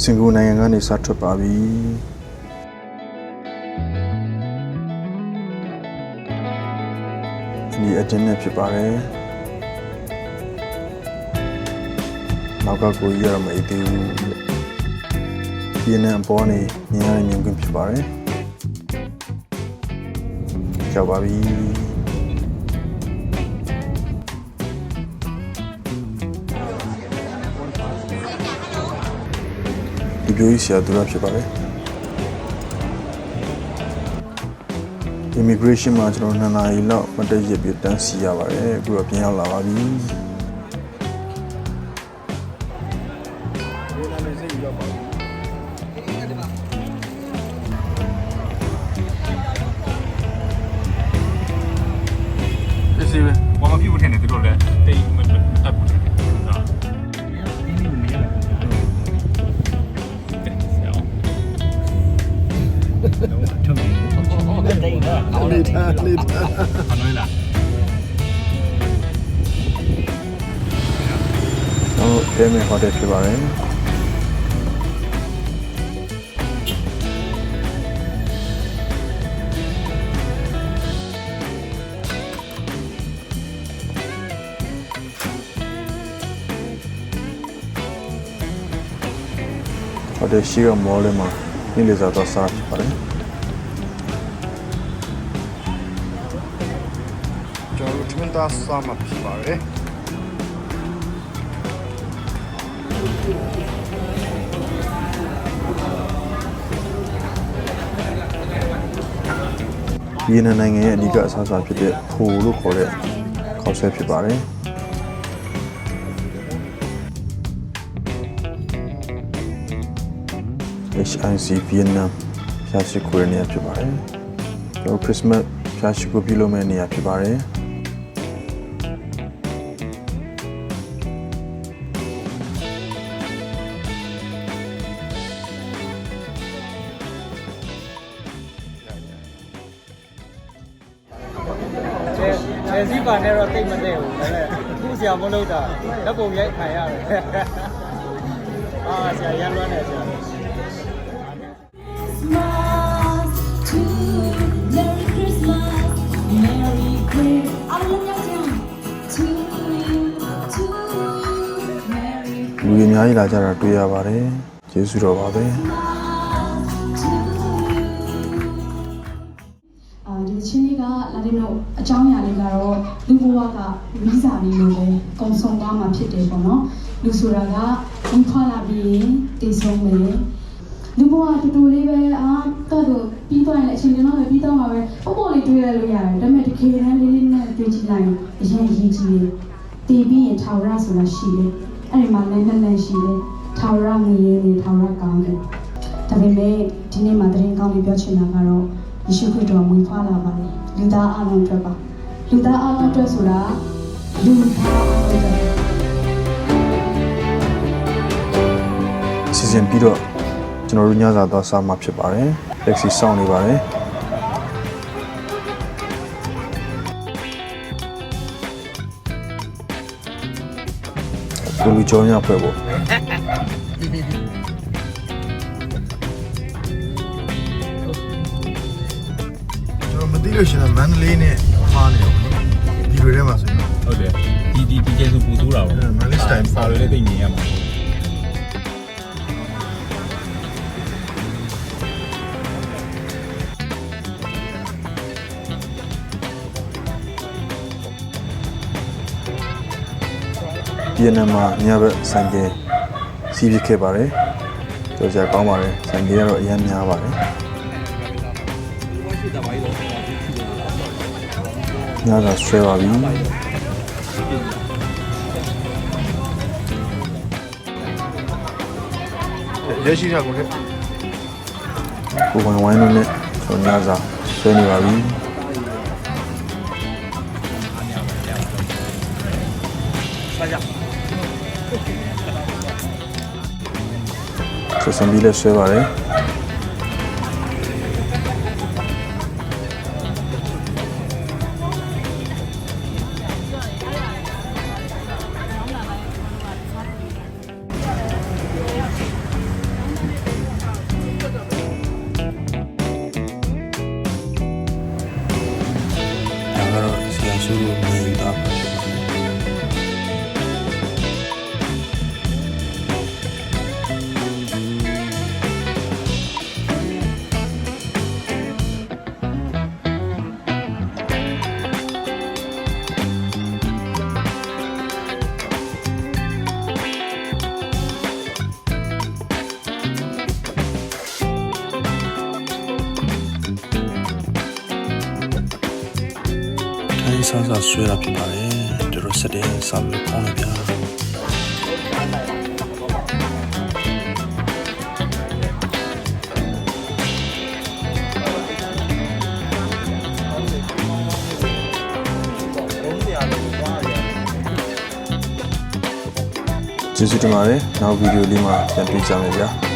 စင်ကာပူနိုင်ငံကနေစထွက်ပါပြီဒီအတင်းနဲ့ဖြစ်ပါတယ်နောက်ကကိုကြီးရမအေးသေးဘူးဒီနေ့အပေါ်နေမြင်ရတဲ့မြင်ကွင်းဖြစ်ပါတယ်ရောက်ပါပြီဒီပြိုကြီးဆရာသူရဖြစ်ပါတယ် immigration မှာကျွန်တော်2နာရီလောက်မတက်ရပြတန်းစီရပါတယ်အခုတော့ပြန်ရောက်လာပါပြီ是呗，我们屁股天天都着嘞，得没带不着，是吧？တဲမဲ့ဟိုတယ်ဖြစ်ပါတယ်ဟိုတယ်ရှိကမော်လေးမှာနေ့လည်စာတော့စားဖြစ်ပါတယ်ကျွန်တော်တို့ထမင်းသားစားမှာဖြစ်ပါတယ်ဗီယက်နမ်နိုင်ငံရဲ့အဓိကအစားအစာဖြစ်တဲ့ဖိုလို့ခေါ်တဲ့ခေါက်ဆွဲဖြစ်ပါတယ် HIC ဗီယက်နမ်ဖျားရှိခိုးတဲ့နေရာဖြစ်ပါတယ်ကျွန်တော်ခရစ်စမတ်ဖျားရှိခိုးပြုလုပ်မဲ့နေရာဖြစ်ပါတယ်ခြေစည်းပါနဲ့တော့တိတ်မသိဘူးဒါပေမဲ့ခုဆရာမလုပ်တာလက်ပုံရိုက်ခံရတယ်ဆရာရမ်းလွမ်းတယ်ဆရာ လူတွေအများကြီးလာကြတာတွေ့ရပါတယ်ကျေးဇူးတော်ပါပဲဒီချင်းလေးကလာတင်တော့အကြောင်းအရာလေးကတော့လူဘဝကဗီဇာလေးလိုပဲကုံဆုံးသွားမှာဖြစ်တယ်ပေါ့နော်လူဆိုတာကဝင်ခွာလာပြီးတည်ဆုံးမယ်လူဘဝတူတူလေးပဲတော့ပြီးသွားရင်အချိန်ကျွန်တော်လည်းပြီးတော့မှာပဲပေါ့ပေါ့လေးတွေ့ရလို့ရတယ်ဒါပေမဲ့တကယ်တမ်းလေးလေးနဲ့တွေ့ကြည့်လိုက်အရင်ရည်ကြီးတယ်တည်ပြီးရင်ထာဝရဆိုတာရှိတယ်အဲ့ဒီမှာလည်းနဲ့ရှိတယ်ထာဝရငရေနေထာဝရကောင်းတယ်ဒါပေမဲ့ဒီနေ့မှာသတင်းကောင်းလေးပြောချင်တာကတော့ယေရှုခရစ်တော်ဝင်ဖွာလာပါတယ်လူသားအလုံးအတွက်ပါလူသားအလုံးအတွက်ဆိုတာလူသားအလုံးအတွက်စီစဉ်ပြီးတော့ကျွန်တော်တို့ညစာတော့စားမှာဖြစ်ပါတယ်လက်စီစောင့်နေပါတယ်လူကြောင်းရဖွဲ့ပေါ့မသိလို့ရှိရင်မန္တလေးနဲ့မှားနေရောဒီလိုထဲမှာဆိုရင်ဟုတ်တယ်ဒီကျဲစုပူတိုးတာပေါ့မန္တလေးစတိုင်စာတွေလည်းသိနေရမှာဗီယက်နမ်မှာညဘက်ဆိုင်ကယ်စီးပြခဲ့ပါတယ်ကြော်ကြကောင်းပါတယ်ဆိုင်ကယ်ကတော့အများများပါတယ်ညကဆွဲပါပြီရရှိတာကိုလည်းကိုဝိုင်းလို့နဲ့ကျွန်တော်ညစာဆွဲနေပါပြီဆက်ဆံပြီးလဲဆွဲပါတယ် ဆန်းဆဆွဲတာဖြစ်ပါတယ်တော်တော်ဆက်တယ်စာလို့ကောင်းတယ်ဗျာကျေးဇူးတင်ပါတယ်နောက်ဗီဒီယိုလေးမှာပြန်တွေ့ကြမယ်ဗျာ